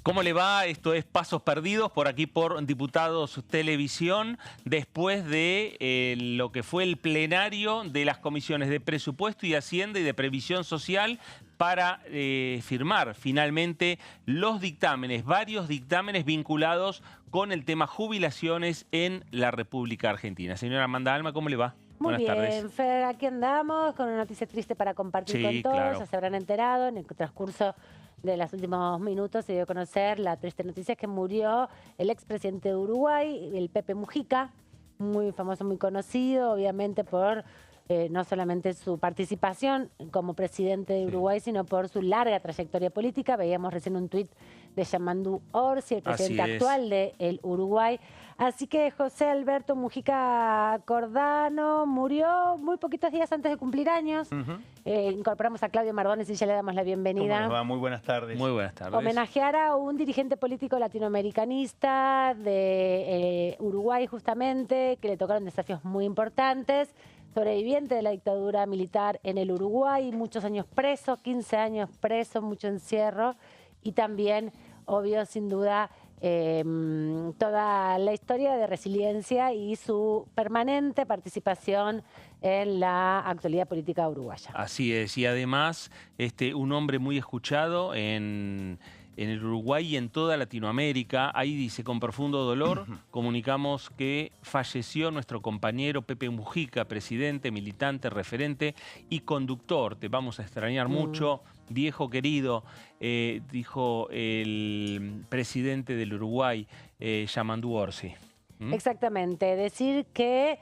¿Cómo le va? Esto es Pasos Perdidos, por aquí por Diputados Televisión, después de lo que fue el plenario de las comisiones de Presupuesto y Hacienda y de Previsión Social para firmar finalmente los dictámenes, varios dictámenes vinculados con el tema jubilaciones en la República Argentina. Señora Amanda Alma, ¿cómo le va? Muy Buenas bien, tardes. Fer, aquí andamos con una noticia triste para compartir con todos. Claro. Ya se habrán enterado en el transcurso de los últimos minutos. Se dio a conocer la triste noticia que murió el expresidente de Uruguay, el Pepe Mujica, muy famoso, muy conocido, obviamente por no solamente su participación como presidente de Uruguay, sino por su larga trayectoria política. Veíamos recién un tuit de Yamandu Orsi, el presidente actual del Uruguay. Así que José Alberto Mujica Cordano murió muy poquitos días antes de cumplir años. Incorporamos a Claudio Mardones y ya le damos la bienvenida. ¿Cómo les va? Muy buenas tardes. Muy buenas tardes. Homenajear a un dirigente político latinoamericanista de Uruguay justamente, que le tocaron desafíos muy importantes, sobreviviente de la dictadura militar en el Uruguay, muchos años preso, 15 años preso, mucho encierro y también, obvio, sin duda, toda la historia de resiliencia y su permanente participación en la actualidad política uruguaya. Así es, y además un hombre muy escuchado en el Uruguay y en toda Latinoamérica. Ahí dice, con profundo dolor, comunicamos que falleció nuestro compañero Pepe Mujica, presidente, militante, referente y conductor. Te vamos a extrañar mucho, viejo querido, dijo el presidente del Uruguay, Yamandu Orsi. Exactamente, decir que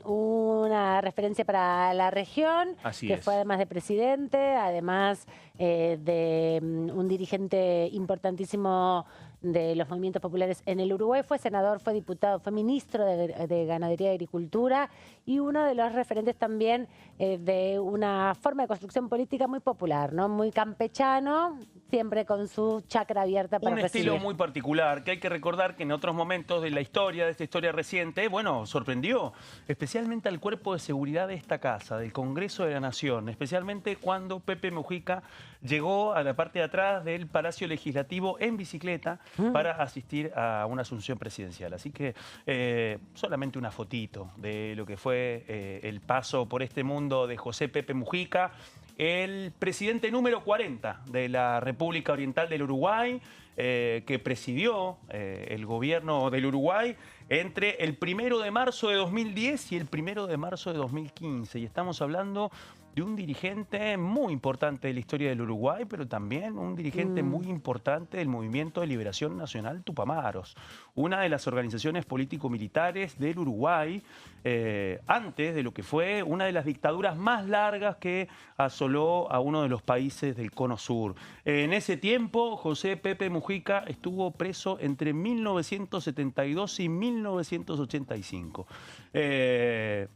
una referencia para la región, que fue además de presidente, además de un dirigente importantísimo de los movimientos populares en el Uruguay, fue senador, fue diputado, fue ministro de Ganadería y Agricultura y uno de los referentes también de una forma de construcción política muy popular, ¿no? Muy campechano, siempre con su chacra abierta para recibir. Un estilo muy particular, que hay que recordar que en otros momentos de la historia, de esta historia reciente, bueno, sorprendió especialmente al cuerpo de seguridad de esta casa, del Congreso de la Nación, especialmente cuando Pepe Mujica llegó a la parte de atrás del Palacio Legislativo en bicicleta para asistir a una asunción presidencial. Así que solamente una fotito de lo que fue el paso por este mundo de José Pepe Mujica, el presidente número 40 de la República Oriental del Uruguay, que presidió el gobierno del Uruguay entre el 1 de marzo de 2010 y el 1 de marzo de 2015. Y estamos hablando de un dirigente muy importante de la historia del Uruguay, pero también un dirigente muy importante del Movimiento de Liberación Nacional Tupamaros, una de las organizaciones político-militares del Uruguay, antes de lo que fue una de las dictaduras más largas que asoló a uno de los países del Cono Sur. En ese tiempo, José Pepe Mujica estuvo preso entre 1972 y 1985. 13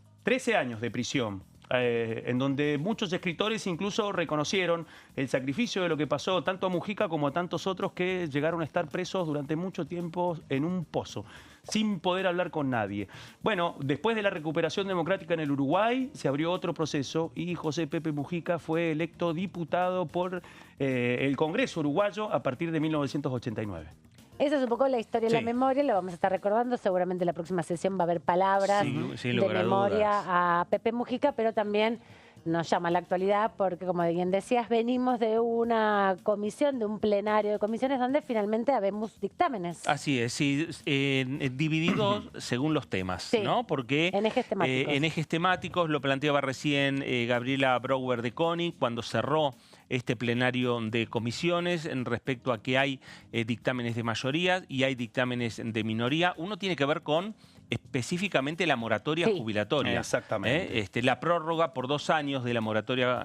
años de prisión. En donde muchos escritores incluso reconocieron el sacrificio de lo que pasó tanto a Mujica como a tantos otros que llegaron a estar presos durante mucho tiempo en un pozo, sin poder hablar con nadie. Bueno, después de la recuperación democrática en el Uruguay, se abrió otro proceso y José Pepe Mujica fue electo diputado por el Congreso uruguayo a partir de 1989. Esa es un poco la historia de la memoria, lo vamos a estar recordando. Seguramente en la próxima sesión va a haber palabras de memoria a Pepe Mujica, pero también nos llama a la actualidad porque, como bien decías, venimos de una comisión, de un plenario de comisiones donde finalmente habemos dictámenes. Así es, sí, divididos según los temas, ¿no? Porque en ejes temáticos. En ejes temáticos lo planteaba recién Gabriela Brouwer de CONIC cuando cerró este plenario de comisiones en respecto a que hay dictámenes de mayoría y hay dictámenes de minoría. Uno tiene que ver con específicamente la moratoria jubilatoria. Exactamente. La prórroga por 2 años de la moratoria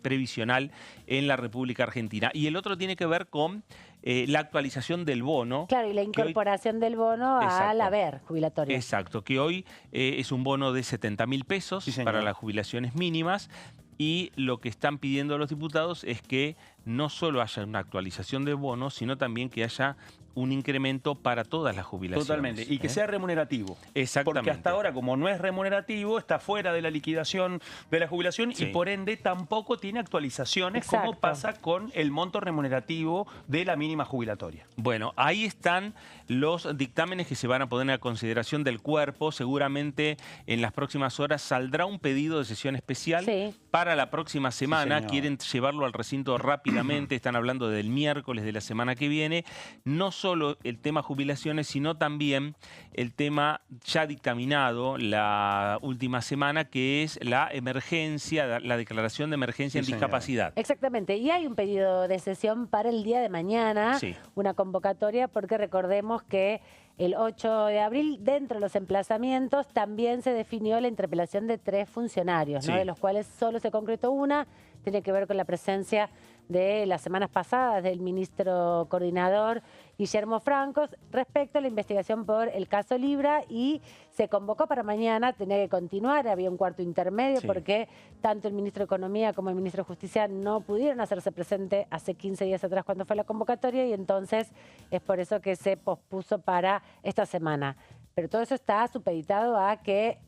previsional en la República Argentina. Y el otro tiene que ver con la actualización del bono. Claro, y la incorporación del bono al haber jubilatorio. Exacto, que hoy es un bono de 70.000 pesos para las jubilaciones mínimas. Y lo que están pidiendo los diputados es que no solo haya una actualización del bono, sino también que haya un incremento para todas las jubilaciones. Totalmente. Y que sea remunerativo. Exactamente. Porque hasta ahora, como no es remunerativo, está fuera de la liquidación de la jubilación y por ende tampoco tiene actualizaciones como pasa con el monto remunerativo de la mínima jubilatoria. Bueno, ahí están los dictámenes que se van a poner a consideración del cuerpo. Seguramente en las próximas horas saldrá un pedido de sesión especial para la próxima semana. Sí, quieren llevarlo al recinto rápidamente. Están hablando del miércoles de la semana que viene. No solo el tema jubilaciones, sino también el tema ya dictaminado la última semana, que es la emergencia, la declaración de emergencia en discapacidad. Exactamente. Y hay un pedido de sesión para el día de mañana, una convocatoria, porque recordemos que el 8 de abril, dentro de los emplazamientos, también se definió la interpelación de 3 funcionarios, ¿no? De los cuales solo se concretó una. Tiene que ver con la presencia de las semanas pasadas del ministro coordinador Guillermo Francos respecto a la investigación por el caso Libra, y se convocó para mañana. Tenía que continuar, había un cuarto intermedio porque tanto el ministro de Economía como el ministro de Justicia no pudieron hacerse presente hace 15 días atrás cuando fue la convocatoria, y entonces es por eso que se pospuso para esta semana. Pero todo eso está supeditado a que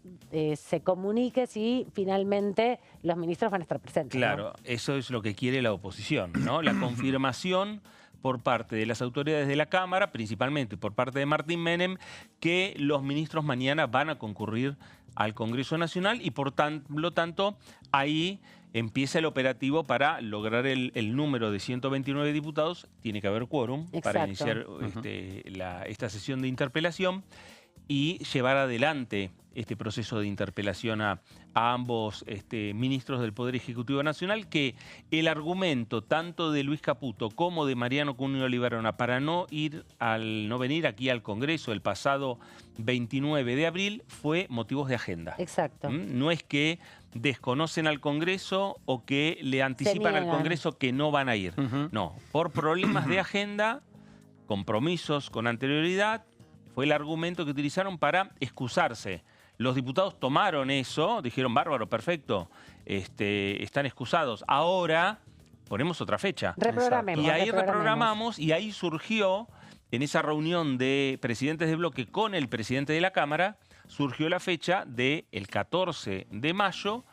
se comunique si finalmente los ministros van a estar presentes. Claro, eso es lo que quiere la oposición, ¿no? La confirmación por parte de las autoridades de la Cámara, principalmente por parte de Martín Menem, que los ministros mañana van a concurrir al Congreso Nacional y por lo tanto ahí empieza el operativo para lograr el número de 129 diputados. Tiene que haber quórum para iniciar esta sesión de interpelación y llevar adelante este proceso de interpelación a ambos ministros del Poder Ejecutivo Nacional, que el argumento tanto de Luis Caputo como de Mariano Cunio Libarona para no venir aquí al Congreso el pasado 29 de abril fue motivos de agenda. Exacto. No es que desconocen al Congreso o que le anticipan al Congreso que no van a ir. No, por problemas de agenda, compromisos con anterioridad, fue el argumento que utilizaron para excusarse. Los diputados tomaron eso, dijeron, bárbaro, perfecto, están excusados. Ahora ponemos otra fecha. Reprogramemos. Y ahí reprogramamos y ahí surgió, en esa reunión de presidentes de bloque con el presidente de la Cámara, surgió la fecha del 14 de mayo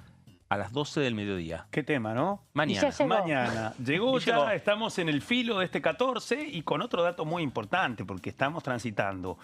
a las 12 del mediodía. Qué tema, ¿no? Mañana. Mañana. Llegó ya, estamos en el filo de este 14 y con otro dato muy importante, porque estamos transitando.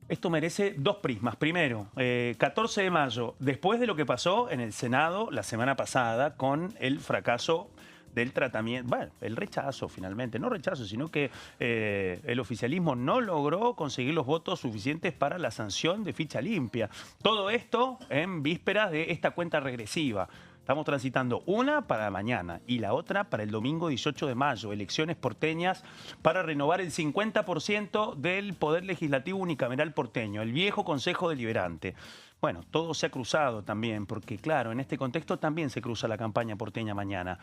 Esto merece 2 prismas. Primero, 14 de mayo, después de lo que pasó en el Senado la semana pasada con el fracaso del tratamiento, bueno, el rechazo finalmente, no rechazo, sino que el oficialismo no logró conseguir los votos suficientes para la sanción de ficha limpia. Todo esto en vísperas de esta cuenta regresiva. Estamos transitando una para mañana y la otra para el domingo 18 de mayo. Elecciones porteñas para renovar el 50% del Poder Legislativo Unicameral porteño, el viejo Consejo Deliberante. Bueno, todo se ha cruzado también, porque claro, en este contexto también se cruza la campaña porteña mañana.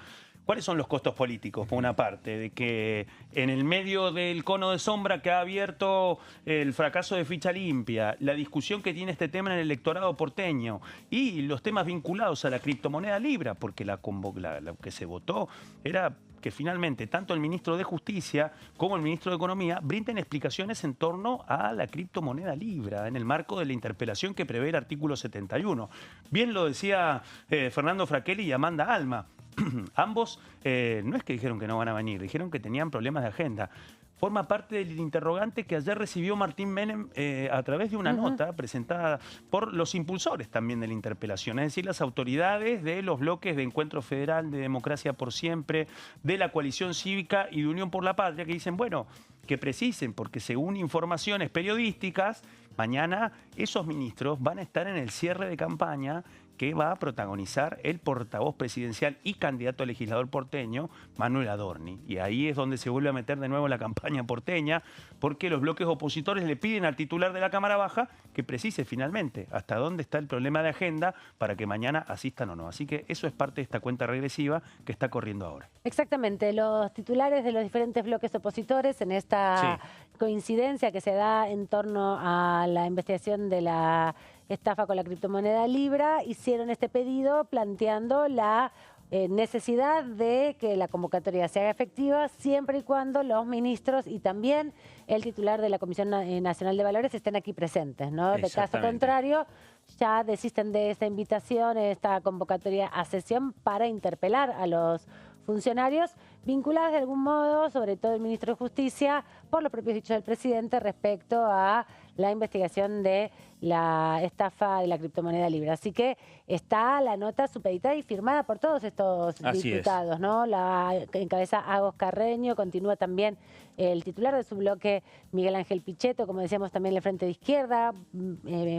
¿Cuáles son los costos políticos, por una parte? De que en el medio del cono de sombra que ha abierto el fracaso de ficha limpia, la discusión que tiene este tema en el electorado porteño y los temas vinculados a la criptomoneda Libra, porque lo que se votó era que finalmente tanto el ministro de Justicia como el ministro de Economía brinden explicaciones en torno a la criptomoneda Libra en el marco de la interpelación que prevé el artículo 71. Bien lo decía Fernando Fraquelli y Amanda Alma. Ambos no es que dijeron que no van a venir, dijeron que tenían problemas de agenda. Forma parte del interrogante que ayer recibió Martín Menem a través de una nota presentada por los impulsores también de la interpelación, es decir, las autoridades de los bloques de Encuentro Federal, de Democracia por Siempre, de la Coalición Cívica y de Unión por la Patria, que dicen, bueno, que precisen, porque según informaciones periodísticas, mañana esos ministros van a estar en el cierre de campaña que va a protagonizar el portavoz presidencial y candidato a legislador porteño, Manuel Adorni. Y ahí es donde se vuelve a meter de nuevo la campaña porteña, porque los bloques opositores le piden al titular de la Cámara Baja que precise finalmente hasta dónde está el problema de agenda para que mañana asistan o no. Así que eso es parte de esta cuenta regresiva que está corriendo ahora. Exactamente. Los titulares de los diferentes bloques opositores en esta coincidencia que se da en torno a la investigación de la estafa con la criptomoneda Libra hicieron este pedido planteando la necesidad de que la convocatoria se haga efectiva siempre y cuando los ministros y también el titular de la Comisión Nacional de Valores estén aquí presentes, ¿no? De caso contrario, ya desisten de esta invitación, esta convocatoria a sesión para interpelar a los funcionarios vinculados de algún modo, sobre todo el ministro de Justicia, por los propios dichos del presidente respecto a la investigación de la estafa de la criptomoneda Libra. Así que está la nota supeditada y firmada por todos estos diputados, ¿no? La encabeza Agos Carreño, continúa también el titular de su bloque, Miguel Ángel Pichetto, como decíamos también el Frente de Izquierda,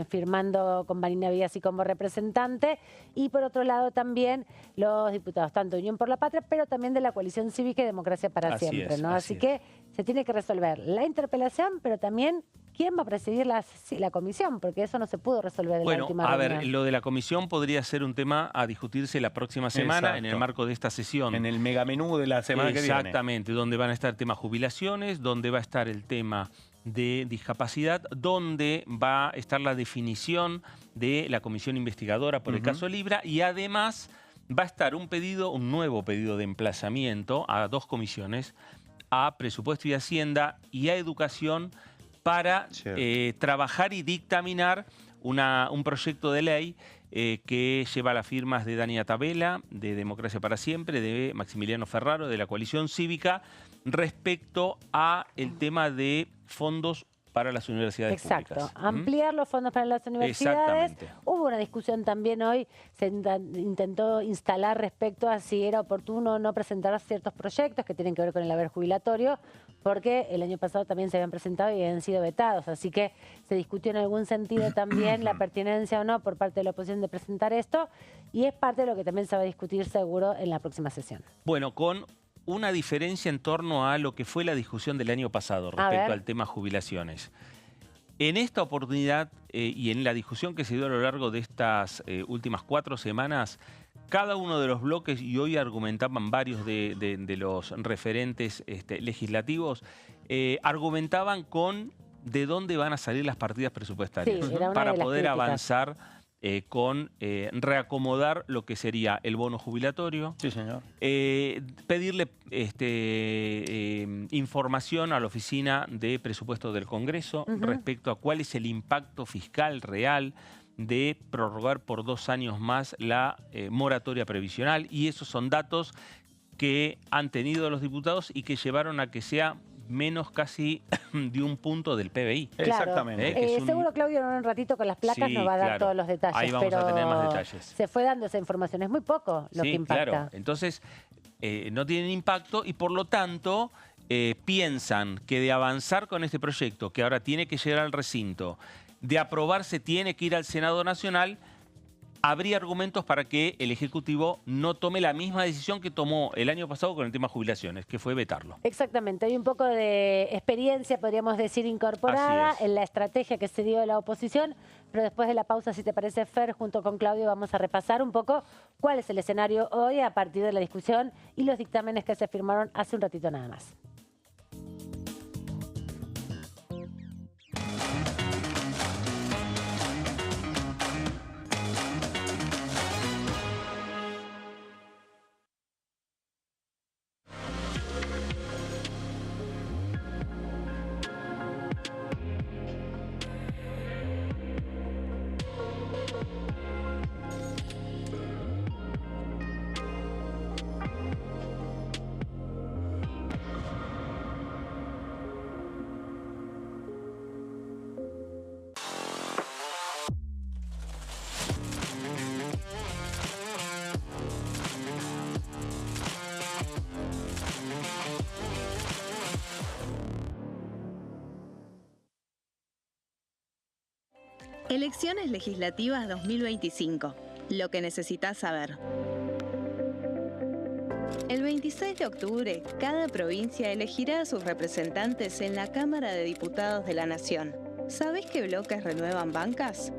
firmando con Vanina Vías y como representante, y por otro lado también los diputados, tanto de Unión por la Patria, pero también de la Coalición Cívica y Democracia para Siempre, ¿no? Así que se tiene que resolver la interpelación, pero también quién va a presidir la comisión, porque eso no se pudo resolver en la última reunión. Bueno, a ver, lo de la comisión podría ser un tema a discutirse la próxima semana en el marco de esta sesión. En el megamenú de la semana que viene. Exactamente, donde van a estar el tema jubilaciones, donde va a estar el tema de discapacidad, donde va a estar la definición de la comisión investigadora por el caso Libra, y además va a estar un nuevo pedido de emplazamiento a 2 comisiones, a Presupuesto y Hacienda y a Educación, para trabajar y dictaminar un proyecto de ley que lleva las firmas de Dani Atabela, de Democracia para Siempre, de Maximiliano Ferraro, de la Coalición Cívica, respecto a el tema de fondos para las universidades públicas. Ampliar los fondos para las universidades. Hubo una discusión también hoy, se intentó instalar respecto a si era oportuno o no presentar ciertos proyectos que tienen que ver con el haber jubilatorio, porque el año pasado también se habían presentado y habían sido vetados. Así que se discutió en algún sentido también la pertinencia o no por parte de la oposición de presentar esto, y es parte de lo que también se va a discutir seguro en la próxima sesión. Bueno, con una diferencia en torno a lo que fue la discusión del año pasado respecto al tema jubilaciones. En esta oportunidad y en la discusión que se dio a lo largo de estas últimas 4 semanas, cada uno de los bloques, y hoy argumentaban varios de los referentes legislativos, argumentaban con de dónde van a salir las partidas presupuestarias para poder avanzar con reacomodar lo que sería el bono jubilatorio, pedirle información a la Oficina de Presupuesto del Congreso respecto a cuál es el impacto fiscal real de prorrogar por 2 años más la moratoria previsional, y esos son datos que han tenido los diputados y que llevaron a que sea menos casi de 1 punto del PBI. Claro. Exactamente. Seguro Claudio en un ratito con las placas nos va a dar todos los detalles. Ahí vamos a tener más detalles. Se fue dando esa información, es muy poco lo que impacta. Claro. Entonces, no tienen impacto y por lo tanto piensan que de avanzar con este proyecto, que ahora tiene que llegar al recinto, de aprobarse tiene que ir al Senado Nacional, habría argumentos para que el Ejecutivo no tome la misma decisión que tomó el año pasado con el tema jubilaciones, que fue vetarlo. Exactamente, hay un poco de experiencia, podríamos decir, incorporada en la estrategia que se dio de la oposición, pero después de la pausa, si te parece, Fer, junto con Claudio vamos a repasar un poco cuál es el escenario hoy a partir de la discusión y los dictámenes que se firmaron hace un ratito nada más. Elecciones legislativas 2025. Lo que necesitas saber. El 26 de octubre, cada provincia elegirá a sus representantes en la Cámara de Diputados de la Nación. ¿Sabés qué bloques renuevan bancas?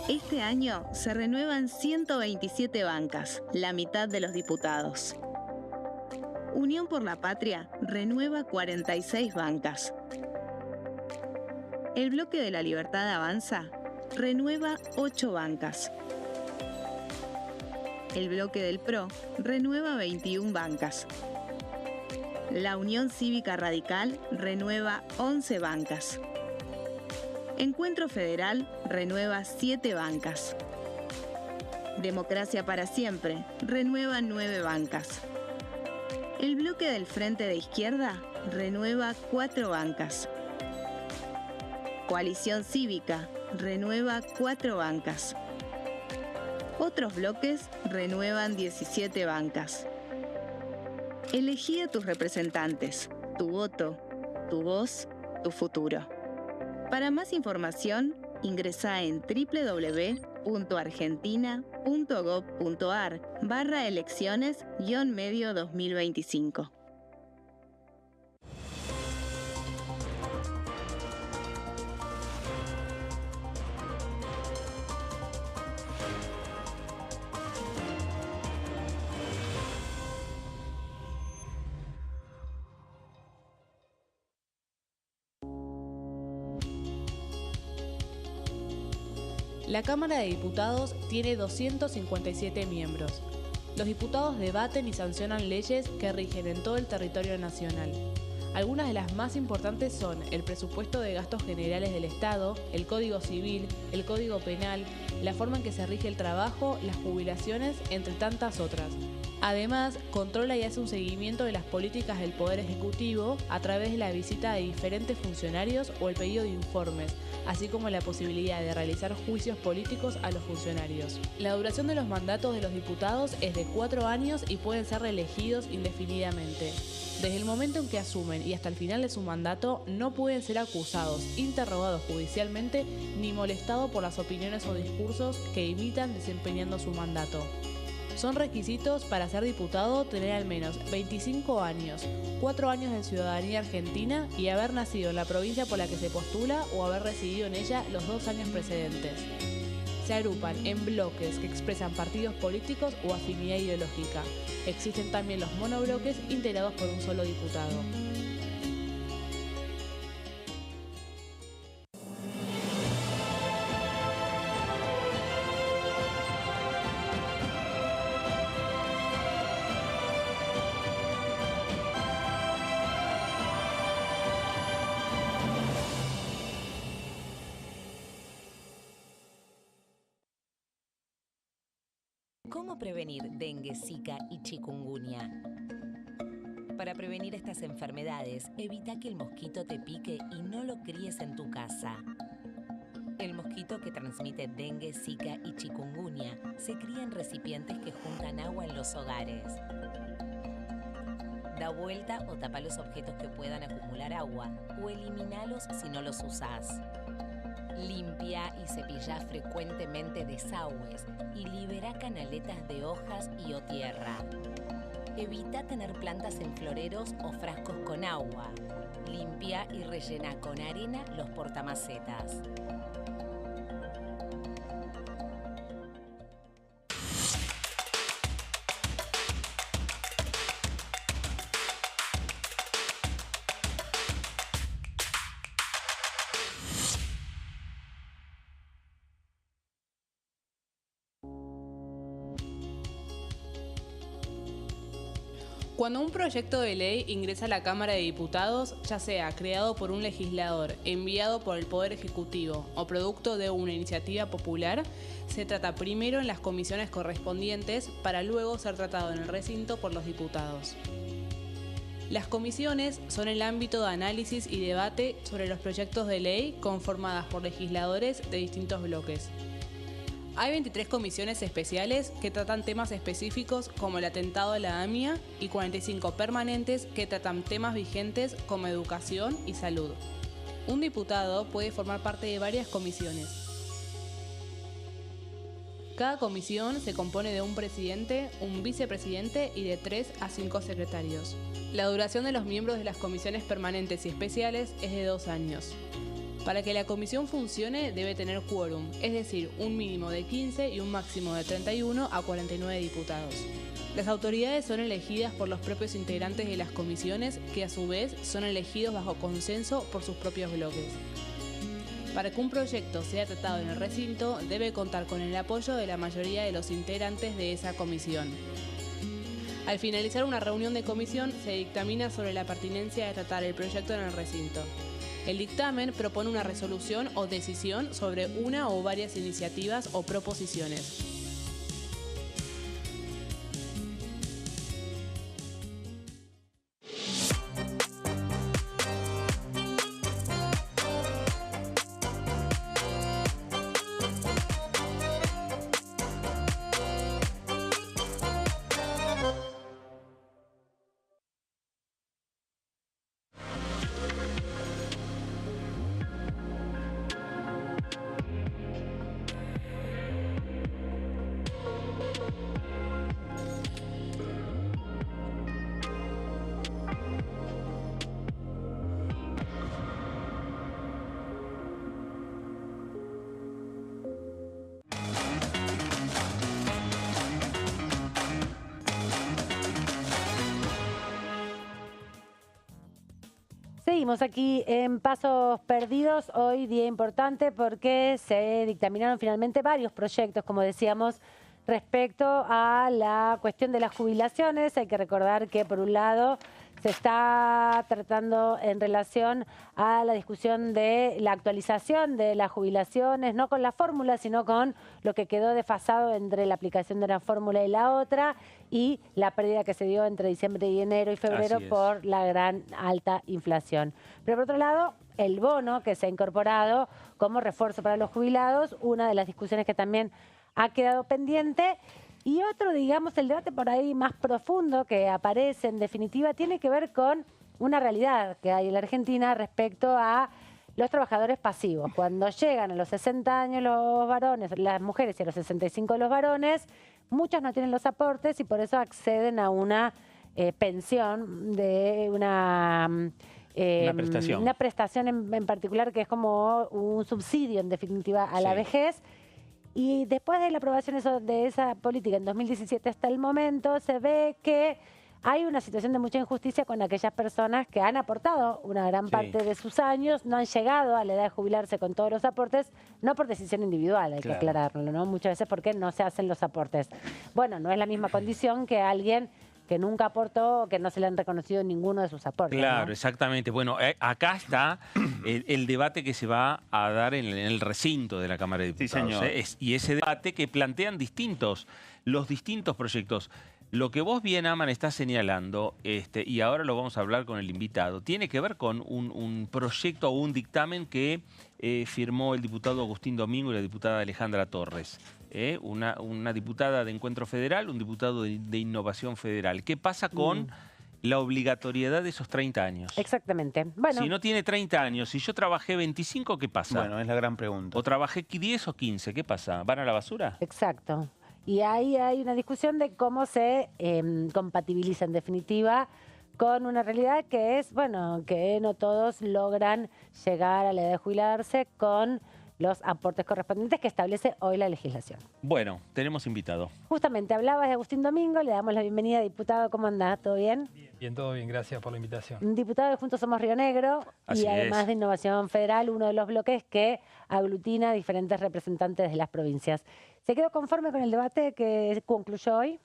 Este año se renuevan 127 bancas, la mitad de los diputados. Unión por la Patria renueva 46 bancas. El Bloque de la Libertad Avanza renueva 8 bancas. El bloque del PRO renueva 21 bancas. La Unión Cívica Radical renueva 11 bancas. Encuentro Federal renueva 7 bancas. Democracia para Siempre renueva 9 bancas. El bloque del Frente de Izquierda renueva 4 bancas. Coalición Cívica renueva 4 bancas. Otros bloques renuevan 17 bancas. Elegí a tus representantes, tu voto, tu voz, tu futuro. Para más información, ingresa en www.argentina.gov.ar/elecciones-medio 2025. La Cámara de Diputados tiene 257 miembros. Los diputados debaten y sancionan leyes que rigen en todo el territorio nacional. Algunas de las más importantes son el presupuesto de gastos generales del Estado, el Código Civil, el Código Penal, la forma en que se rige el trabajo, las jubilaciones, entre tantas otras. Además, controla y hace un seguimiento de las políticas del Poder Ejecutivo a través de la visita de diferentes funcionarios o el pedido de informes, así como la posibilidad de realizar juicios políticos a los funcionarios. La duración de los mandatos de los diputados es de 4 años y pueden ser reelegidos indefinidamente. Desde el momento en que asumen y hasta el final de su mandato, no pueden ser acusados, interrogados judicialmente, ni molestados por las opiniones o discursos que imitan desempeñando su mandato. Son requisitos para ser diputado tener al menos 25 años, 4 años de ciudadanía argentina y haber nacido en la provincia por la que se postula o haber residido en ella los 2 años precedentes. Se agrupan en bloques que expresan partidos políticos o afinidad ideológica. Existen también los monobloques integrados por un solo diputado. ¿Cómo prevenir dengue, zika y chikungunya? Para prevenir estas enfermedades, evita que el mosquito te pique y no lo críes en tu casa. El mosquito que transmite dengue, zika y chikungunya se cría en recipientes que juntan agua en los hogares. Da vuelta o tapa los objetos que puedan acumular agua o eliminalos si no los usás. Limpia y cepilla frecuentemente desagües y libera canaletas de hojas y o tierra. Evita tener plantas en floreros o frascos con agua. Limpia y rellena con arena los portamacetas. Cuando un proyecto de ley ingresa a la Cámara de Diputados, ya sea creado por un legislador, enviado por el Poder Ejecutivo o producto de una iniciativa popular, se trata primero en las comisiones correspondientes para luego ser tratado en el recinto por los diputados. Las comisiones son el ámbito de análisis y debate sobre los proyectos de ley conformadas por legisladores de distintos bloques. Hay 23 comisiones especiales que tratan temas específicos como el atentado a la AMIA y 45 permanentes que tratan temas vigentes como educación y salud. Un diputado puede formar parte de varias comisiones. Cada comisión se compone de un presidente, un vicepresidente y de 3 a 5 secretarios. La duración de los miembros de las comisiones permanentes y especiales es de 2 años. Para que la comisión funcione debe tener quórum, es decir, un mínimo de 15 y un máximo de 31 a 49 diputados. Las autoridades son elegidas por los propios integrantes de las comisiones, que a su vez son elegidos bajo consenso por sus propios bloques. Para que un proyecto sea tratado en el recinto, debe contar con el apoyo de la mayoría de los integrantes de esa comisión. Al finalizar una reunión de comisión, se dictamina sobre la pertinencia de tratar el proyecto en el recinto. El dictamen propone una resolución o decisión sobre una o varias iniciativas o proposiciones. Seguimos aquí en Pasos Perdidos, hoy día importante porque se dictaminaron finalmente varios proyectos, como decíamos, respecto a la cuestión de las jubilaciones. Hay que recordar que por un lado se está tratando en relación a la discusión de la actualización de las jubilaciones, no con la fórmula, sino con lo que quedó desfasado entre la aplicación de una fórmula y la otra, y la pérdida que se dio entre diciembre y enero y febrero por la gran alta inflación. Pero por otro lado, el bono que se ha incorporado como refuerzo para los jubilados, una de las discusiones que también ha quedado pendiente. Y otro, digamos, el debate por ahí más profundo que aparece en definitiva tiene que ver con una realidad que hay en la Argentina respecto a los trabajadores pasivos. Cuando llegan a los 60 años los varones, las mujeres, y a los 65 los varones, muchos no tienen los aportes y por eso acceden a una pensión de una prestación en particular que es como un subsidio en definitiva a la vejez. Y después de la aprobación de esa política en 2017 hasta el momento, se ve que hay una situación de mucha injusticia con aquellas personas que han aportado una gran parte de sus años, no han llegado a la edad de jubilarse con todos los aportes, no por decisión individual, hay que aclararlo, ¿no? Muchas veces porque no se hacen los aportes. Bueno, no es la misma condición que alguien que nunca aportó, que no se le han reconocido ninguno de sus aportes. Claro, ¿no? exactamente. Bueno, acá está el debate que se va a dar en el recinto de la Cámara de Diputados. Sí, señor. Y ese debate que plantean los distintos proyectos. Lo que vos bien, Aman, estás señalando, y ahora lo vamos a hablar con el invitado, tiene que ver con un proyecto o un dictamen que firmó el diputado Agustín Domingo y la diputada Alejandra Torres. Una diputada de Encuentro Federal, un diputado de Innovación Federal. ¿Qué pasa con la obligatoriedad de esos 30 años? Exactamente. Bueno, si no tiene 30 años, si yo trabajé 25, ¿qué pasa? Bueno, es la gran pregunta. O trabajé 10 o 15, ¿qué pasa? ¿Van a la basura? exacto. Y ahí hay una discusión de cómo se compatibiliza en definitiva con una realidad que es, bueno, que no todos logran llegar a la edad de jubilarse con los aportes correspondientes que establece hoy la legislación. Bueno, tenemos invitado. Justamente hablabas de Agustín Domingo, le damos la bienvenida, diputado. ¿Cómo andás? ¿Todo bien? Bien, todo bien, gracias por la invitación. Un diputado de Juntos Somos Río Negro Así y además es. de Innovación Federal, uno de los bloques que aglutina a diferentes representantes de las provincias. ¿Se quedó conforme con el debate que concluyó hoy?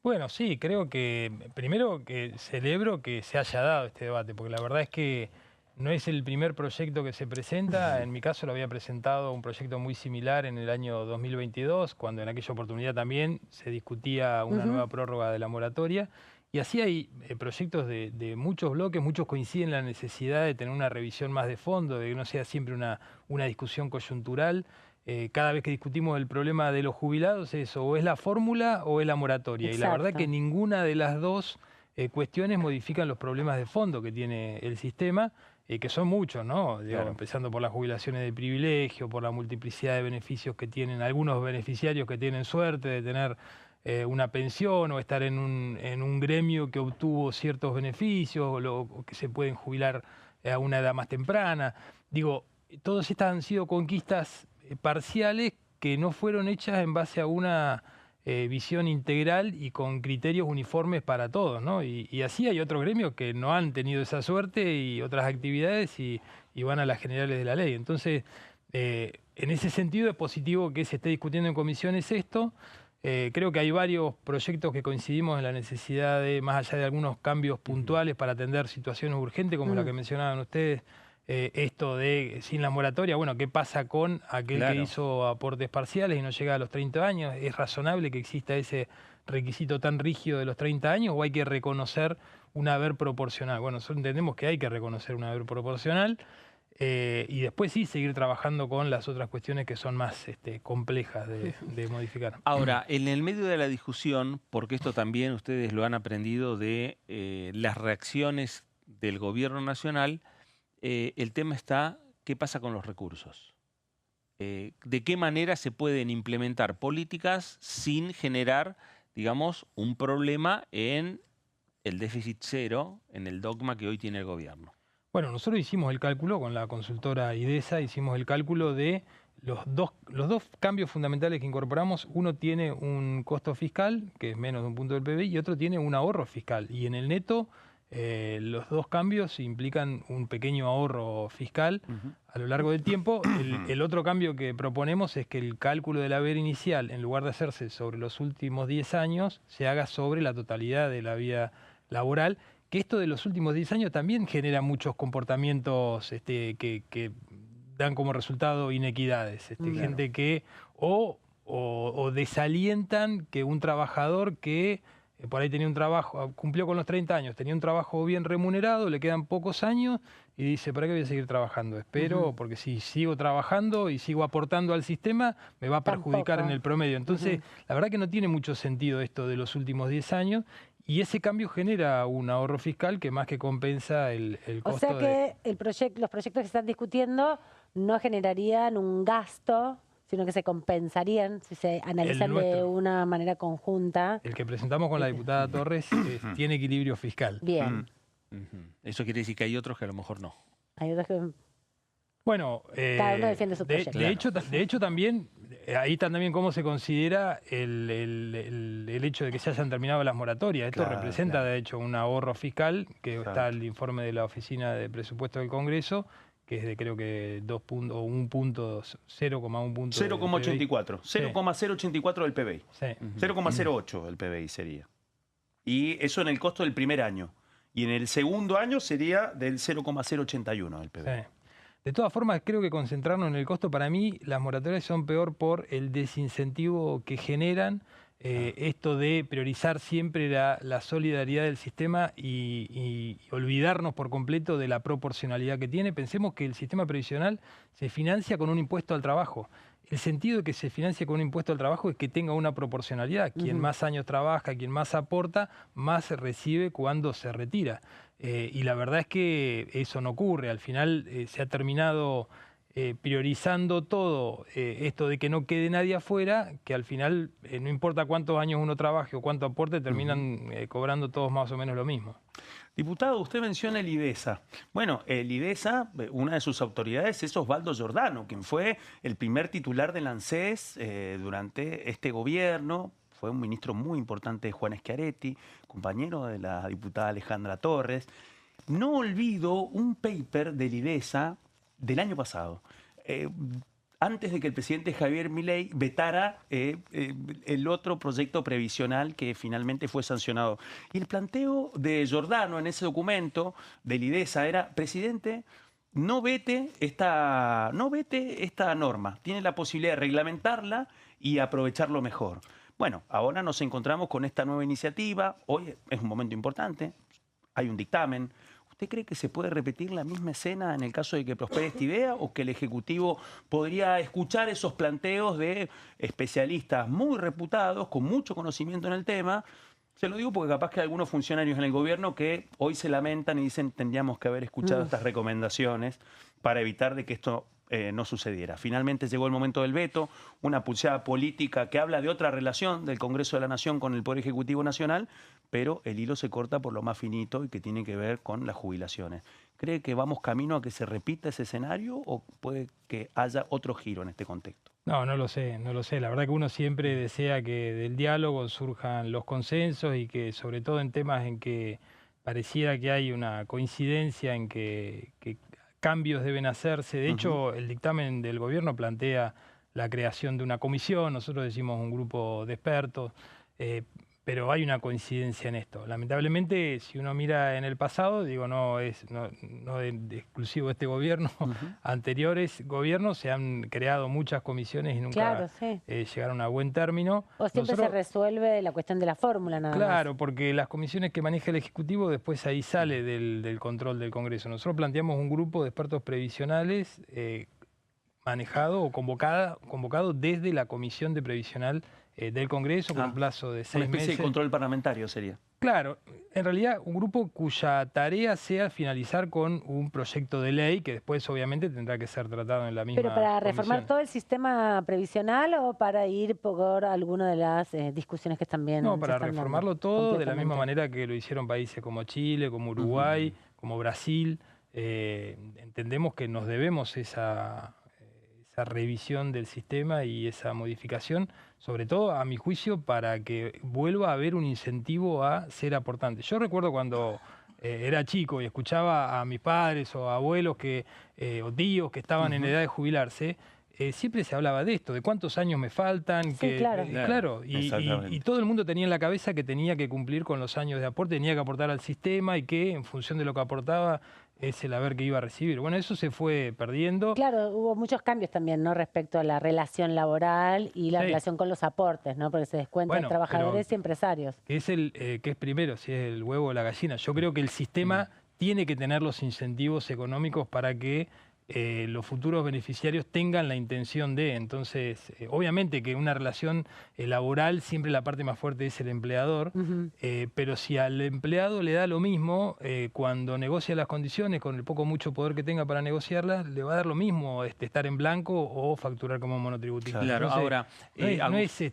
Bueno, sí, creo que primero que celebro que se haya dado este debate, porque la verdad es que no es el primer proyecto que se presenta. En mi caso lo había presentado un proyecto muy similar en el año 2022, cuando en aquella oportunidad también se discutía una nueva prórroga de la moratoria. Y así hay proyectos de muchos bloques, muchos coinciden en la necesidad de tener una revisión más de fondo, de que no sea siempre una discusión coyuntural. Cada vez que discutimos el problema de los jubilados es o es la fórmula o es la moratoria. Exacto. Y la verdad que ninguna de las dos cuestiones modifican los problemas de fondo que tiene el sistema, que son muchos, ¿no? Digo, Claro. empezando por las jubilaciones de privilegio, por la multiplicidad de beneficios que tienen algunos beneficiarios que tienen suerte de tener una pensión o estar en un gremio que obtuvo ciertos beneficios o que se pueden jubilar a una edad más temprana. Digo, todas estas han sido conquistas parciales que no fueron hechas en base a una visión integral y con criterios uniformes para todos, ¿no? Y así hay otros gremios que no han tenido esa suerte y otras actividades y van a las generales de la ley. Entonces, En ese sentido es positivo que se esté discutiendo en comisiones esto. Creo que hay varios proyectos que coincidimos en la necesidad de, más allá de algunos cambios puntuales para atender situaciones urgentes, como la que mencionaban ustedes, esto de sin la moratoria, bueno, ¿qué pasa con aquel que hizo aportes parciales y no llega a los 30 años? ¿Es razonable que exista ese requisito tan rígido de los 30 años o hay que reconocer un haber proporcional? Bueno, nosotros entendemos que hay que reconocer un haber proporcional y después sí seguir trabajando con las otras cuestiones que son más complejas de modificar. Ahora, en el medio de la discusión, porque esto también ustedes lo han aprendido de las reacciones del gobierno nacional, el tema está, ¿qué pasa con los recursos? ¿De qué manera se pueden implementar políticas sin generar, digamos, un problema en el déficit cero, en el dogma que hoy tiene el gobierno? Bueno, nosotros hicimos el cálculo con la consultora IDESA, hicimos el cálculo de los dos cambios fundamentales que incorporamos. Uno tiene un costo fiscal, que es menos de un punto del PBI, y otro tiene un ahorro fiscal. Y en el neto, los dos cambios implican un pequeño ahorro fiscal a lo largo del tiempo. El otro cambio que proponemos es que el cálculo del haber inicial, en lugar de hacerse sobre los últimos 10 años, se haga sobre la totalidad de la vida laboral, que esto de los últimos 10 años también genera muchos comportamientos que dan como resultado inequidades. Gente que o desalientan que un trabajador que por ahí tenía un trabajo, cumplió con los 30 años, tenía un trabajo bien remunerado, le quedan pocos años y dice, ¿para qué voy a seguir trabajando? Espero, porque si sigo trabajando y sigo aportando al sistema, me va a perjudicar en el promedio. Entonces, la verdad que no tiene mucho sentido esto de los últimos 10 años. Y ese cambio genera un ahorro fiscal que más que compensa el costo. O sea que los proyectos que se están discutiendo no generarían un gasto, sino que se compensarían si se analizan de una manera conjunta. El que presentamos con la diputada Torres tiene equilibrio fiscal. Bien. Eso quiere decir que hay otros que a lo mejor no. Hay otros que... Bueno, cada uno defiende su proyecto. De hecho también, ahí está también cómo se considera el hecho de que se hayan terminado las moratorias. Esto representa, de hecho, un ahorro fiscal, que está el informe de la Oficina de Presupuesto del Congreso, que es de creo que 0,1 punto. 0,84. 0,084 del PBI. Sí. 0,08 del PBI sería. Y eso en el costo del primer año. Y en el segundo año sería del 0,081 del PBI. Sí. De todas formas, creo que concentrarnos en el costo, para mí las moratorias son peor por el desincentivo que generan, esto de priorizar siempre la solidaridad del sistema y olvidarnos por completo de la proporcionalidad que tiene. Pensemos que el sistema previsional se financia con un impuesto al trabajo. El sentido de que se financie con un impuesto al trabajo es que tenga una proporcionalidad. Quien más años trabaja, quien más aporta, más se recibe cuando se retira. Y la verdad es que eso no ocurre. Al final se ha terminado priorizando todo esto de que no quede nadie afuera, que al final no importa cuántos años uno trabaje o cuánto aporte, terminan cobrando todos más o menos lo mismo. Diputado, usted menciona el IDESA. Bueno, el IDESA, una de sus autoridades es Osvaldo Giordano, quien fue el primer titular del ANSES durante este gobierno. Fue un ministro muy importante de Juan Schiaretti, compañero de la diputada Alejandra Torres. No olvido un paper del IDESA del año pasado, antes de que el presidente Javier Milei vetara el otro proyecto previsional que finalmente fue sancionado. Y el planteo de Giordano en ese documento del IDESA era, presidente, no vete esta norma, tiene la posibilidad de reglamentarla y aprovecharlo mejor. Bueno, ahora nos encontramos con esta nueva iniciativa, hoy es un momento importante, hay un dictamen. ¿Usted cree que se puede repetir la misma escena en el caso de que prospere esta idea o que el Ejecutivo podría escuchar esos planteos de especialistas muy reputados, con mucho conocimiento en el tema? Se lo digo porque capaz que hay algunos funcionarios en el gobierno que hoy se lamentan y dicen tendríamos que haber escuchado estas recomendaciones para evitar de que esto no sucediera. Finalmente llegó el momento del veto, una pulseada política que habla de otra relación del Congreso de la Nación con el Poder Ejecutivo Nacional, pero el hilo se corta por lo más finito y que tiene que ver con las jubilaciones. ¿Cree que vamos camino a que se repita ese escenario o puede que haya otro giro en este contexto? No lo sé. La verdad que uno siempre desea que del diálogo surjan los consensos y que sobre todo en temas en que pareciera que hay una coincidencia en que cambios deben hacerse. De hecho, el dictamen del gobierno plantea la creación de una comisión, nosotros decimos un grupo de expertos, pero hay una coincidencia en esto. Lamentablemente, si uno mira en el pasado, digo, no es de exclusivo de este gobierno, anteriores gobiernos se han creado muchas comisiones y nunca llegaron a buen término. O siempre se resuelve la cuestión de la fórmula nada más. Claro, porque las comisiones que maneja el Ejecutivo después ahí sale del control del Congreso. Nosotros planteamos un grupo de expertos previsionales manejado o convocado desde la Comisión de Previsional del Congreso con un plazo de 6 meses. Una especie de control parlamentario sería. Claro, en realidad un grupo cuya tarea sea finalizar con un proyecto de ley que después obviamente tendrá que ser tratado en la misma ¿Pero para comisión. reformar todo el sistema previsional o para ir por alguna de las discusiones que también No, para reformarlo todo de la misma manera que lo hicieron países como Chile, como Uruguay, como Brasil. Entendemos que nos debemos esa revisión del sistema y esa modificación, sobre todo a mi juicio para que vuelva a haber un incentivo a ser aportante. Yo recuerdo cuando era chico y escuchaba a mis padres o abuelos o tíos que estaban en edad de jubilarse, siempre se hablaba de esto, de cuántos años me faltan. Sí, claro. Y todo el mundo tenía en la cabeza que tenía que cumplir con los años de aporte, tenía que aportar al sistema y que en función de lo que aportaba es el haber que iba a recibir. Bueno, eso se fue perdiendo. Claro, hubo muchos cambios también, ¿no? Respecto a la relación laboral y la relación con los aportes, ¿no? Porque se descuentan trabajadores y empresarios. ¿Qué es primero? Si es el huevo o la gallina. Yo creo que el sistema tiene que tener los incentivos económicos para que los futuros beneficiarios tengan la intención de. Entonces, obviamente que una relación laboral siempre la parte más fuerte es el empleador, pero si al empleado le da lo mismo, cuando negocia las condiciones, con el poco o mucho poder que tenga para negociarlas, le va a dar lo mismo estar en blanco o facturar como monotributista. Claro, entonces, ahora... no es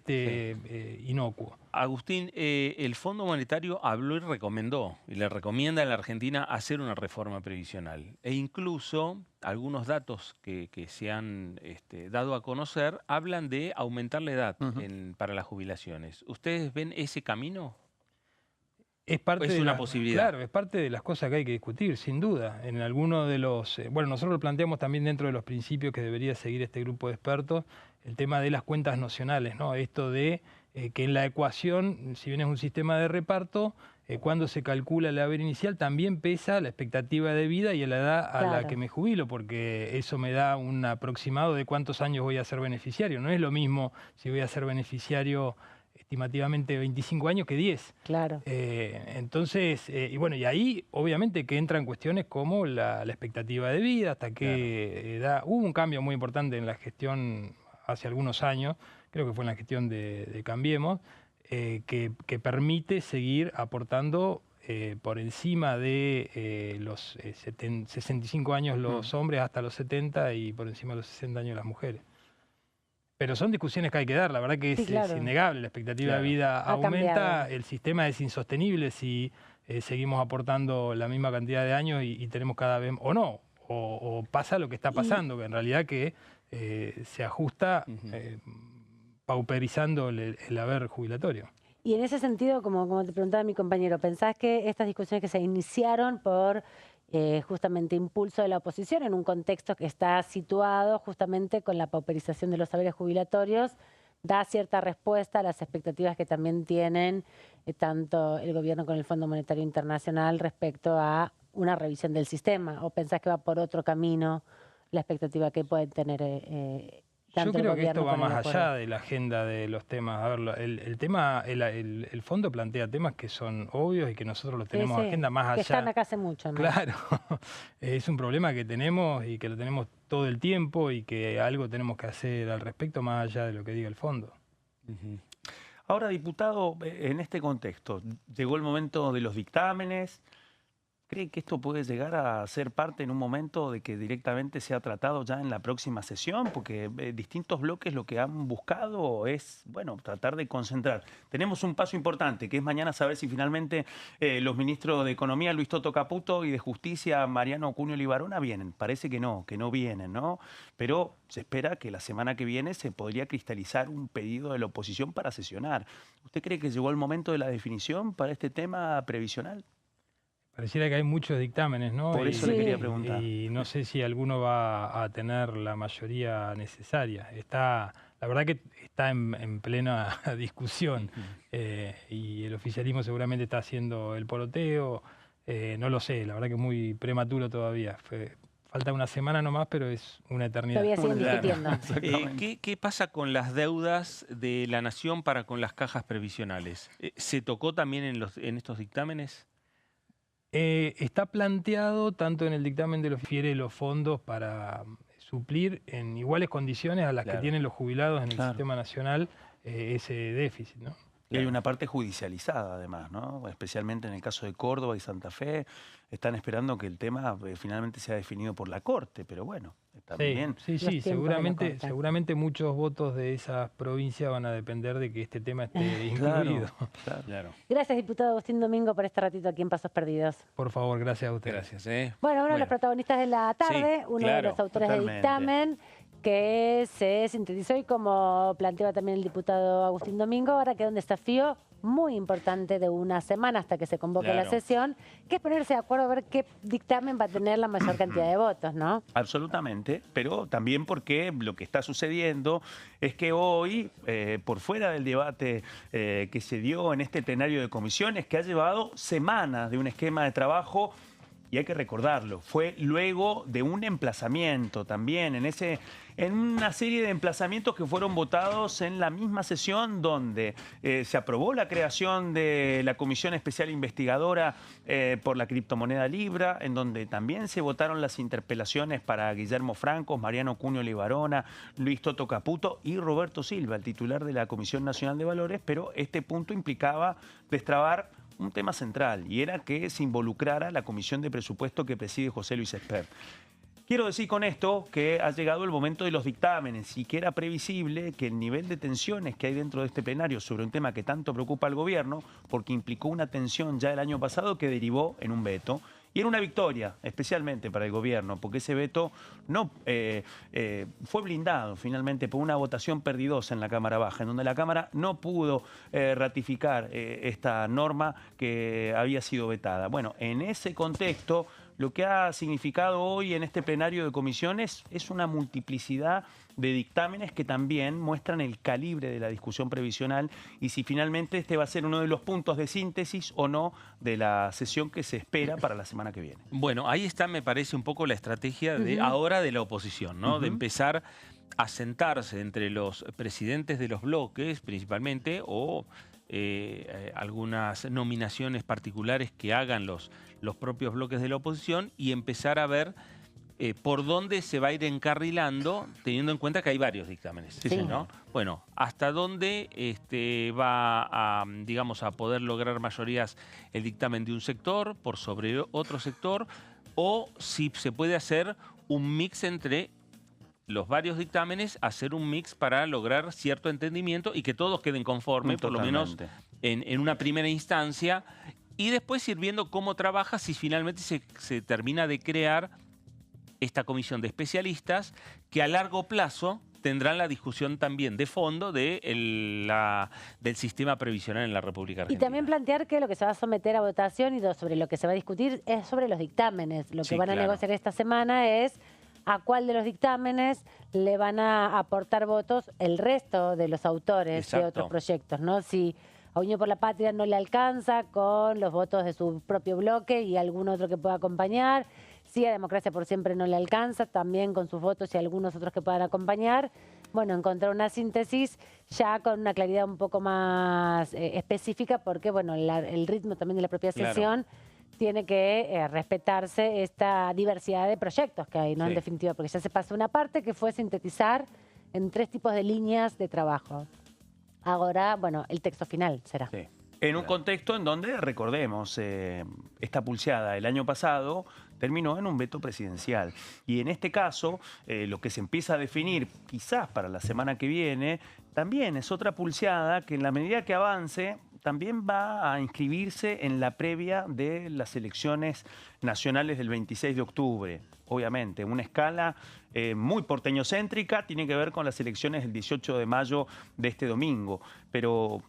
inocuo. Agustín, el Fondo Monetario habló y recomendó, y le recomienda a la Argentina hacer una reforma previsional. E incluso algunos datos que se han dado a conocer hablan de aumentar la edad para las jubilaciones. ¿Ustedes ven ese camino? Es una posibilidad. Claro, es parte de las cosas que hay que discutir, sin duda. En alguno de los... bueno, nosotros lo planteamos también dentro de los principios que debería seguir este grupo de expertos, el tema de las cuentas nocionales, ¿no? Esto de que en la ecuación, si bien es un sistema de reparto, cuando se calcula el haber inicial también pesa la expectativa de vida y la edad a la que me jubilo, porque eso me da un aproximado de cuántos años voy a ser beneficiario. No es lo mismo si voy a ser beneficiario estimativamente 25 años que 10. Claro. Entonces, y bueno, y ahí obviamente que entran cuestiones como la expectativa de vida, hasta qué edad. Hubo un cambio muy importante en la gestión hace algunos años, creo que fue en la gestión de Cambiemos, que permite seguir aportando por encima de los 65 años los hombres hasta los 70 y por encima de los 60 años las mujeres. Pero son discusiones que hay que dar, la verdad que es innegable, la expectativa de vida aumenta, el sistema es insostenible si seguimos aportando la misma cantidad de años y tenemos cada vez, o no, o pasa lo que está pasando, que en realidad que se ajusta pauperizando el haber jubilatorio. Y en ese sentido, como te preguntaba mi compañero, ¿pensás que estas discusiones que se iniciaron por justamente impulso de la oposición en un contexto que está situado justamente con la pauperización de los saberes jubilatorios, da cierta respuesta a las expectativas que también tienen tanto el gobierno con el Fondo Monetario Internacional respecto a una revisión del sistema? ¿O pensás que va por otro camino la expectativa que pueden tener tanto Yo creo el que esto gobierno va con el más acuerdo? allá de la agenda de los temas. A ver, el fondo plantea temas que son obvios y que nosotros los tenemos en agenda más allá. Que están acá hace mucho, ¿no? Claro, es un problema que tenemos y que lo tenemos todo el tiempo y que algo tenemos que hacer al respecto más allá de lo que diga el fondo. Ahora, diputado, en este contexto, llegó el momento de los dictámenes. ¿Cree que esto puede llegar a ser parte en un momento de que directamente sea tratado ya en la próxima sesión? Porque distintos bloques lo que han buscado es, bueno, tratar de concentrar. Tenemos un paso importante, que es mañana saber si finalmente los ministros de Economía, Luis Toto Caputo, y de Justicia, Mariano Cunio Libarona, vienen. Parece que no vienen, ¿no? Pero se espera que la semana que viene se podría cristalizar un pedido de la oposición para sesionar. ¿Usted cree que llegó el momento de la definición para este tema previsional? Pareciera que hay muchos dictámenes, ¿no? Por eso le quería preguntar. Y no sé si alguno va a tener la mayoría necesaria. La verdad que está en plena discusión y el oficialismo seguramente está haciendo el poroteo. No lo sé, la verdad que es muy prematuro todavía. Falta una semana nomás, pero es una eternidad. Todavía siguen discutiendo. ¿Qué pasa con las deudas de la Nación para con las cajas previsionales? ¿Se tocó también en estos dictámenes? Está planteado tanto en el dictamen de los fondos para suplir en iguales condiciones a las que tienen los jubilados en el sistema nacional ese déficit, ¿no? Y hay una parte judicializada además, ¿no? Especialmente en el caso de Córdoba y Santa Fe. Están esperando que el tema finalmente sea definido por la Corte, pero bueno, está bien. Sí, seguramente muchos votos de esas provincias van a depender de que este tema esté incluido. Claro. Gracias, diputado Agustín Domingo, por este ratito aquí en Pasos Perdidos. Por favor, gracias a ustedes. Gracias. Bueno, uno de los protagonistas de la tarde, uno de los autores del dictamen, que se sintetizó y como planteaba también el diputado Agustín Domingo, ahora queda un desafío muy importante de una semana hasta que se convoque la sesión, que es ponerse de acuerdo a ver qué dictamen va a tener la mayor cantidad de votos, ¿no? Absolutamente, pero también porque lo que está sucediendo es que hoy, por fuera del debate que se dio en este plenario de comisiones, que ha llevado semanas de un esquema de trabajo, y hay que recordarlo, fue luego de un emplazamiento también, en una serie de emplazamientos que fueron votados en la misma sesión donde se aprobó la creación de la Comisión Especial Investigadora por la criptomoneda Libra, en donde también se votaron las interpelaciones para Guillermo Francos, Mariano Cunio Libarona, Luis Toto Caputo y Roberto Silva, el titular de la Comisión Nacional de Valores, pero este punto implicaba destrabar un tema central, y era que se involucrara la Comisión de Presupuesto que preside José Luis Espert. Quiero decir con esto que ha llegado el momento de los dictámenes y que era previsible que el nivel de tensiones que hay dentro de este plenario sobre un tema que tanto preocupa al gobierno, porque implicó una tensión ya el año pasado que derivó en un veto, y era una victoria, especialmente para el gobierno, porque ese veto no fue blindado finalmente por una votación perdidosa en la Cámara Baja, en donde la Cámara no pudo ratificar esta norma que había sido vetada. Bueno, en ese contexto, lo que ha significado hoy en este plenario de comisiones es una multiplicidad de dictámenes que también muestran el calibre de la discusión previsional y si finalmente este va a ser uno de los puntos de síntesis o no de la sesión que se espera para la semana que viene. Bueno, ahí está, me parece, un poco la estrategia de ahora de la oposición, ¿no? De empezar a sentarse entre los presidentes de los bloques, principalmente, o algunas nominaciones particulares que hagan los propios bloques de la oposición y empezar a ver por dónde se va a ir encarrilando, teniendo en cuenta que hay varios dictámenes, ¿no? Bueno, hasta dónde va a, digamos, a poder lograr mayorías el dictamen de un sector por sobre otro sector, o si se puede hacer un mix entre los varios dictámenes, hacer un mix para lograr cierto entendimiento y que todos queden conformes, por lo menos en una primera instancia, y después ir viendo cómo trabaja si finalmente se termina de crear esta comisión de especialistas que a largo plazo tendrán la discusión también de fondo del sistema previsional en la República Argentina. Y también plantear que lo que se va a someter a votación y sobre lo que se va a discutir es sobre los dictámenes. Lo que van a negociar esta semana es a cuál de los dictámenes le van a aportar votos el resto de los autores de otros proyectos, ¿no? Si a Unión por la Patria no le alcanza con los votos de su propio bloque y algún otro que pueda acompañar, si a Democracia por Siempre no le alcanza, también con sus votos y algunos otros que puedan acompañar, bueno, encontrar una síntesis ya con una claridad un poco más específica, porque bueno, el ritmo también de la propia sesión tiene que respetarse esta diversidad de proyectos que hay, ¿no? En definitiva, porque ya se pasó una parte que fue sintetizar en 3 tipos de líneas de trabajo. Ahora, bueno, el texto final será. En un contexto en donde, recordemos, esta pulseada el año pasado terminó en un veto presidencial. Y en este caso, lo que se empieza a definir, quizás para la semana que viene, también es otra pulseada que en la medida que avance también va a inscribirse en la previa de las elecciones nacionales del 26 de octubre. Obviamente, una escala muy porteñocéntrica, tiene que ver con las elecciones del 18 de mayo de este domingo. Pero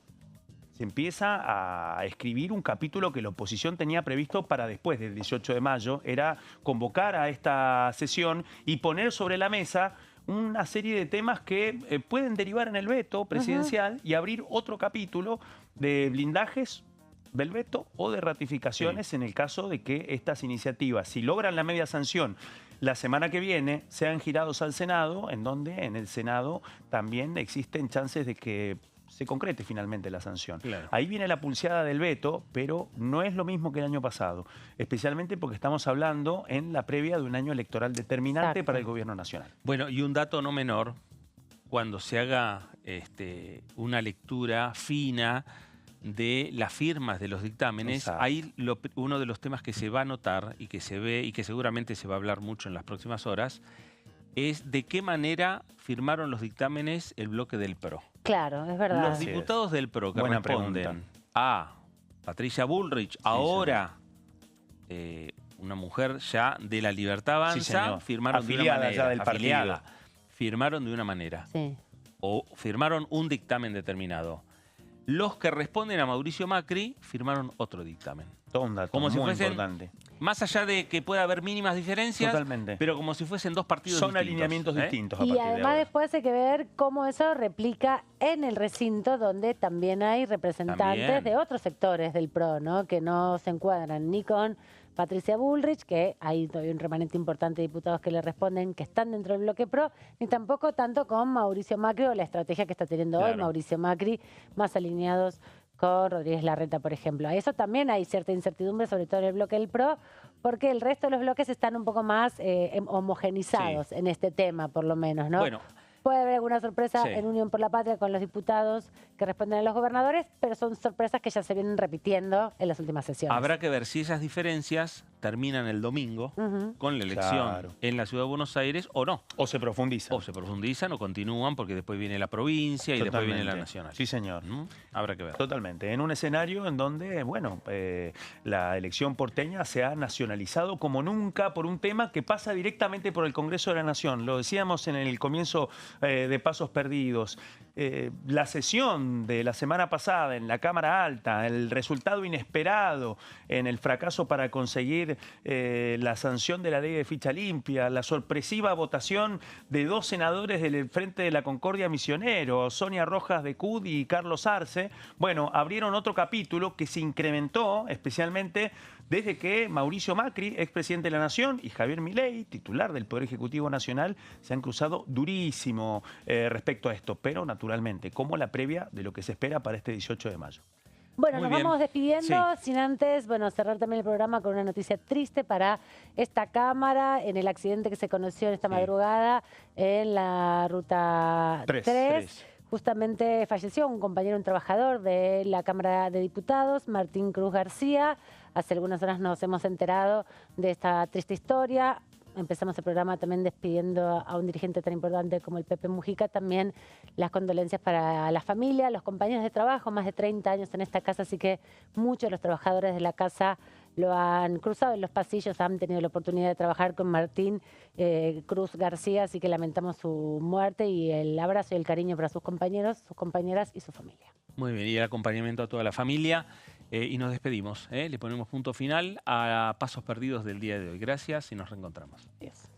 se empieza a escribir un capítulo que la oposición tenía previsto para después del 18 de mayo, era convocar a esta sesión y poner sobre la mesa una serie de temas que pueden derivar en el veto presidencial y abrir otro capítulo de blindajes del veto o de ratificaciones en el caso de que estas iniciativas, si logran la media sanción la semana que viene, sean girados al Senado, en donde en el Senado también existen chances de que se concrete finalmente la sanción. Claro. Ahí viene la pulseada del veto, pero no es lo mismo que el año pasado, especialmente porque estamos hablando en la previa de un año electoral determinante para el gobierno nacional. Bueno, y un dato no menor, cuando se haga una lectura fina de las firmas de los dictámenes, ahí uno de los temas que se va a notar y que se ve y que seguramente se va a hablar mucho en las próximas horas es de qué manera firmaron los dictámenes el bloque del PRO. Claro, es verdad. Los diputados del PRO que Buena responden pregunta. a Patricia Bullrich, ahora una mujer ya de la Libertad Avanza, señor. firmaron de una Afiliada manera. ya del partido. Afiliada. Firmaron de una manera. Sí. O firmaron un dictamen determinado. Los que responden a Mauricio Macri firmaron otro dictamen. Todo un dato Como si muy fuesen, importante. más allá de que pueda haber mínimas diferencias, Totalmente. pero como si fuesen dos partidos Son distintos. alineamientos distintos a Y partir de además ahora. después hay que ver cómo eso replica en el recinto donde también hay representantes También. de otros sectores del PRO, ¿no? Que no se encuadran ni con Patricia Bullrich, que hay todavía un remanente importante de diputados que le responden que están dentro del bloque PRO, ni tampoco tanto con Mauricio Macri o la estrategia que está teniendo hoy Claro. Mauricio Macri, más alineados con Rodríguez Larreta, por ejemplo. A eso también hay cierta incertidumbre, sobre todo en el bloque del PRO, porque el resto de los bloques están un poco más homogenizados en este tema, por lo menos, ¿no? Bueno. Puede haber alguna sorpresa Sí. en Unión por la Patria con los diputados que responden a los gobernadores, pero son sorpresas que ya se vienen repitiendo en las últimas sesiones. Habrá que ver si esas diferencias terminan el domingo con la elección Claro. en la Ciudad de Buenos Aires o no. O se profundiza. O se profundizan o continúan porque después viene la provincia y después viene la Totalmente. nacional. Sí, señor. Habrá que ver. Totalmente. En un escenario en donde, bueno, la elección porteña se ha nacionalizado como nunca por un tema que pasa directamente por el Congreso de la Nación. Lo decíamos en el comienzo de Pasos Perdidos. La sesión de la semana pasada en la Cámara Alta, el resultado inesperado en el fracaso para conseguir la sanción de la ley de ficha limpia, la sorpresiva votación de dos senadores del Frente de la Concordia Misionero, Sonia Rojas de CUD y Carlos Arce, bueno, abrieron otro capítulo que se incrementó especialmente desde que Mauricio Macri, expresidente de la Nación, y Javier Milei, titular del Poder Ejecutivo Nacional, se han cruzado durísimo respecto a esto, pero naturalmente como la previa de lo que se espera para este 18 de mayo. Bueno, Muy nos bien. vamos despidiendo, Sí. sin antes, bueno, cerrar también el programa con una noticia triste para esta Cámara, en el accidente que se conoció en esta madrugada en la Ruta 3. Justamente falleció un compañero, un trabajador de la Cámara de Diputados, Martín Cruz García. Hace algunas horas nos hemos enterado de esta triste historia. Empezamos el programa también despidiendo a un dirigente tan importante como el Pepe Mujica. También las condolencias para la familia, los compañeros de trabajo, más de 30 años en esta casa, así que muchos de los trabajadores de la casa lo han cruzado en los pasillos, han tenido la oportunidad de trabajar con Martín Cruz García, así que lamentamos su muerte y el abrazo y el cariño para sus compañeros, sus compañeras y su familia. Muy bien, y el acompañamiento a toda la familia. Y nos despedimos. Le ponemos punto final a Pasos Perdidos del día de hoy. Gracias y nos reencontramos. Adiós.